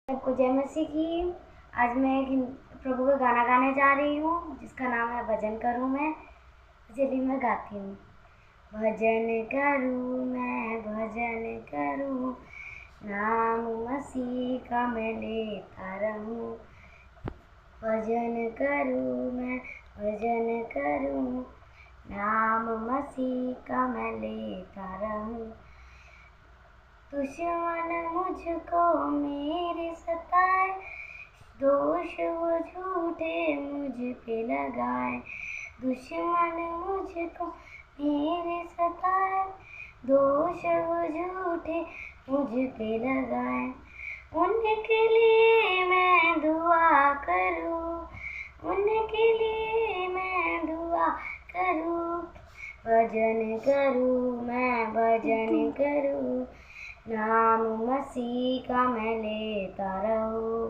सबको जय मसीह की। आज मैं एक प्रभु का गाना गाने जा रही हूँ जिसका नाम है भजन करूँ मैं। चलिए मैं गाती हूँ। भजन करूँ मैं भजन करूँ, नाम मसीह का मैं लेता रहूँ। भजन करूँ मैं भजन करूँ, नाम मसीह का मैं लेता रहूँ। दुश्मन मुझको मेरे सताए, दोष वो झूठे मुझ पे लगाए। दुश्मन मुझको मेरे सताए, दोष वो झूठे मुझ पे लगाए। उनके लिए मैं दुआ करूं, उनके लिए मैं दुआ करूं। भजन करूं मैं भजन करूं, नाम मसीह का मैं लेता रहूं।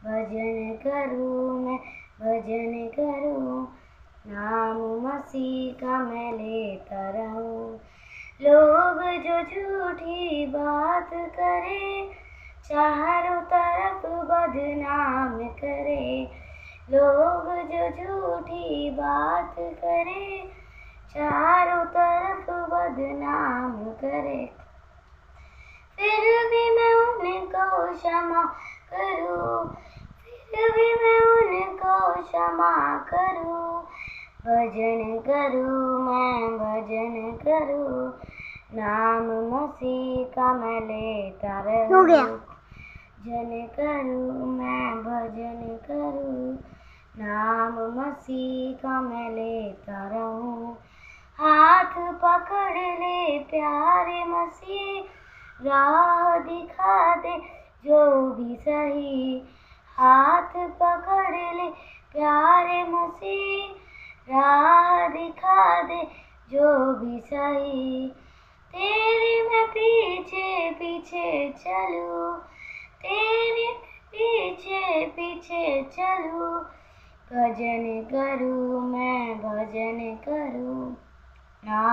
भजन करूं मैं भजन करूं, नाम मसीह का मैं लेता रहूं। लोग जो झूठी बात करे, चारों तरफ बदनाम करे। लोग जो झूठी बात करे, चारों तरफ बदनाम करे। फिर भी मैं उनको क्षमा करूं, फिर भी मैं उनको क्षमा करूं। भजन करूं मैं भजन करूं, नाम मसीह का मैं लेता रहूं। भजन करूं मैं भजन करूं, नाम मसीह का मैं लेता रहूं। हाथ पकड़ ले प्यारे मसीह, राह दिखा दे जो भी सही। हाथ पकड़ ले प्यारे मसीह, राह दिखा दे जो भी सही। तेरे मैं पीछे पीछे चलूं, तेरे पीछे पीछे चलूं। भजन करूं मैं भजन करूं, ना